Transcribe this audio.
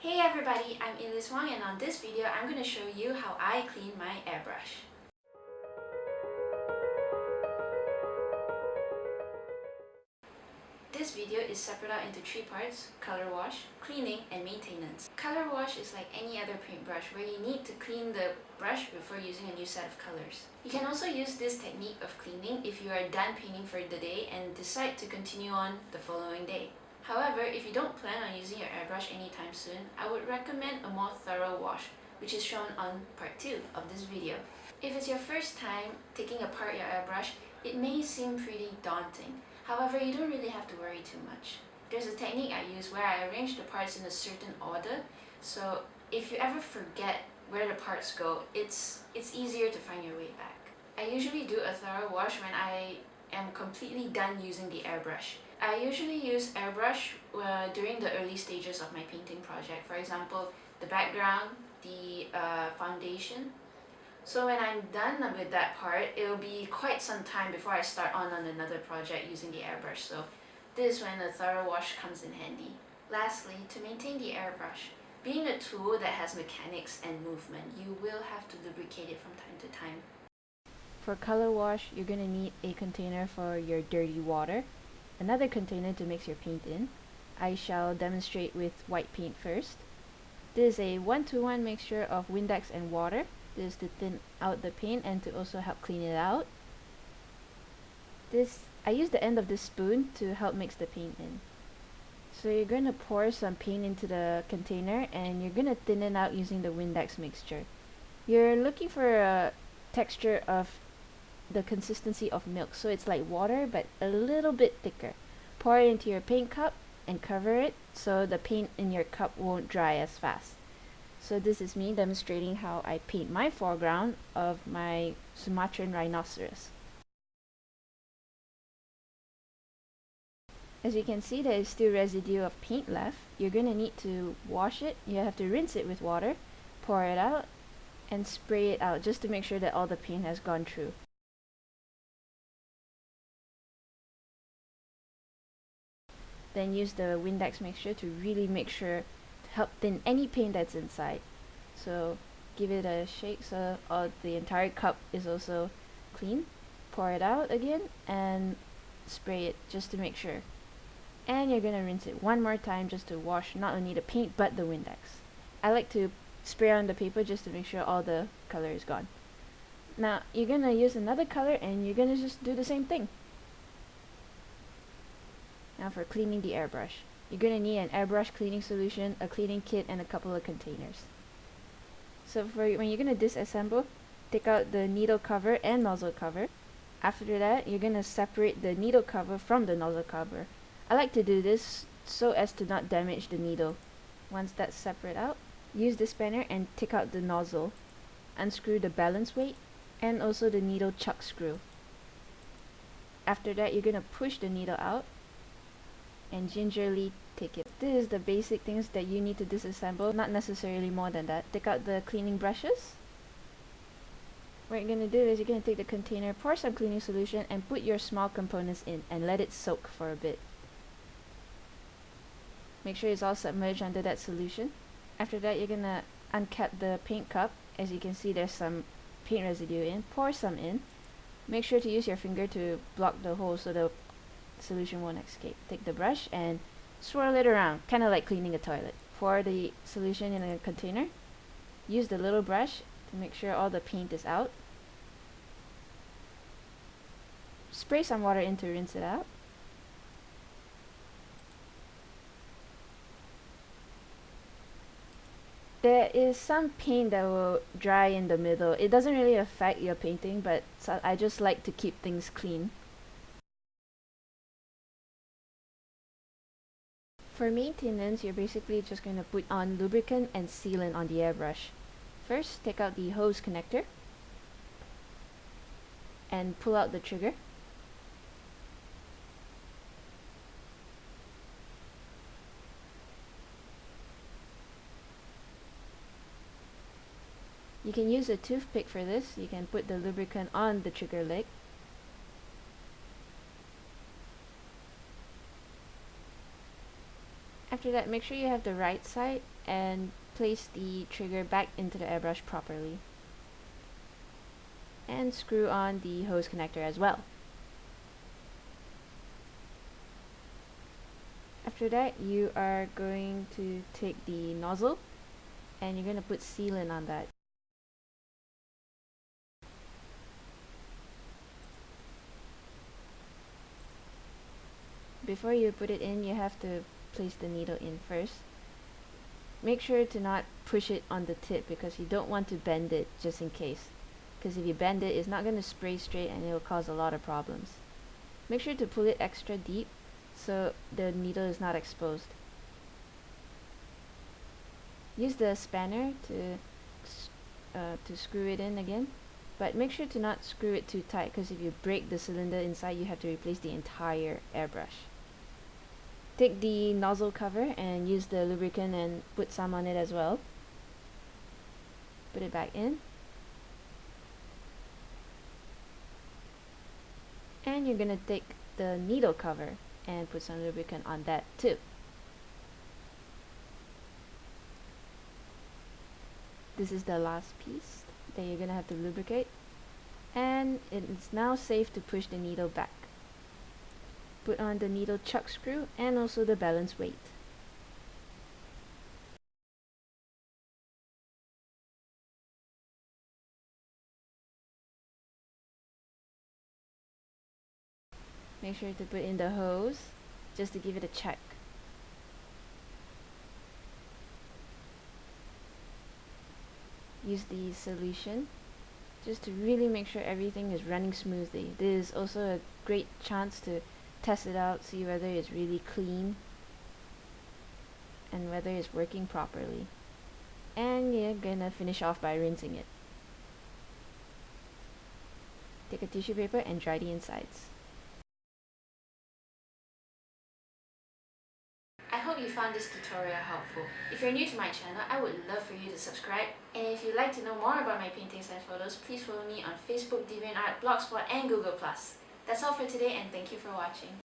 Hey everybody, I'm Elise Wong, and on this video I'm going to show you how I clean my airbrush. This video is separated out into 3 parts: color wash, cleaning, and maintenance. Color wash is like any other paintbrush where you need to clean the brush before using a new set of colors. You can also use this technique of cleaning if you are done painting for the day and decide to continue on the following day. However, if you don't plan on using your airbrush anytime soon, I would recommend a more thorough wash, which is shown on part 2 of this video. If it's your first time taking apart your airbrush, it may seem pretty daunting. However, you don't really have to worry too much. There's a technique I use where I arrange the parts in a certain order, so if you ever forget where the parts go, it's easier to find your way back. I usually do a thorough wash when I am completely done using the airbrush. I usually use airbrush during the early stages of my painting project. For example, the background, the foundation. So when I'm done with that part, it will be quite some time before I start on another project using the airbrush. So this is when a thorough wash comes in handy. Lastly, to maintain the airbrush, being a tool that has mechanics and movement, you will have to lubricate it from time to time. For color wash, you're going to need a container for your dirty water, another container to mix your paint in. I shall demonstrate with white paint first. This is a 1-to-1 mixture of Windex and water. This is to thin out the paint and to also help clean it out. I use the end of this spoon to help mix the paint in. So you're going to pour some paint into the container and you're going to thin it out using the Windex mixture. You're looking for a texture of the consistency of milk, so it's like water but a little bit thicker. Pour it into your paint cup and cover it so the paint in your cup won't dry as fast. So this is me demonstrating how I paint my foreground of my Sumatran rhinoceros. As you can see, there is still residue of paint left. You're going to need to wash it. You have to rinse it with water, pour it out, and spray it out just to make sure that all the paint has gone through. Then use the Windex mixture to really make sure to help thin any paint that's inside. So give it a shake so the entire cup is also clean. Pour it out again and spray it just to make sure. And you're going to rinse it one more time just to wash not only the paint but the Windex. I like to spray on the paper just to make sure all the color is gone. Now you're going to use another color and you're going to just do the same thing. Now for cleaning the airbrush. You're going to need an airbrush cleaning solution, a cleaning kit, and a couple of containers. So when you're going to disassemble, take out the needle cover and nozzle cover. After that, you're going to separate the needle cover from the nozzle cover. I like to do this so as to not damage the needle. Once that's separate out, use the spanner and take out the nozzle. Unscrew the balance weight and also the needle chuck screw. After that, you're going to push the needle out and gingerly take it. This is the basic things that you need to disassemble, not necessarily more than that. Take out the cleaning brushes. What you're going to do is you're going to take the container, pour some cleaning solution, and put your small components in and let it soak for a bit. Make sure it's all submerged under that solution. After that, you're going to uncap the paint cup. As you can see, there's some paint residue in. Pour some in. Make sure to use your finger to block the hole so the solution won't escape. Take the brush and swirl it around, kind of like cleaning a toilet. Pour the solution in a container. Use the little brush to make sure all the paint is out. Spray some water in to rinse it out. There is some paint that will dry in the middle. It doesn't really affect your painting, but I just like to keep things clean. For maintenance, you're basically just going to put on lubricant and sealant on the airbrush. First, take out the hose connector and pull out the trigger. You can use a toothpick for this. You can put the lubricant on the trigger leg. After that, make sure you have the right side and place the trigger back into the airbrush properly. And screw on the hose connector as well. After that, you are going to take the nozzle and you're going to put sealant on that. Before you put it in, you have to place the needle in first. Make sure to not push it on the tip because you don't want to bend it just in case. Because if you bend it, it's not going to spray straight and it will cause a lot of problems. Make sure to pull it extra deep so the needle is not exposed. Use the spanner to screw it in again, but make sure to not screw it too tight because if you break the cylinder inside, you have to replace the entire airbrush. Take the nozzle cover and use the lubricant and put some on it as well. Put it back in. And you're gonna take the needle cover and put some lubricant on that too. This is the last piece that you're gonna have to lubricate. And it's now safe to push the needle back. Put on the needle chuck screw and also the balance weight. Make sure to put in the hose just to give it a check. Use the solution just to really make sure everything is running smoothly. This is also a great chance to test it out, see whether it's really clean and whether it's working properly. And you're gonna finish off by rinsing it. Take a tissue paper and dry the insides. I hope you found this tutorial helpful. If you're new to my channel, I would love for you to subscribe. And if you'd like to know more about my paintings and photos, please follow me on Facebook, DeviantArt, Blogspot and Google+. That's all for today and thank you for watching.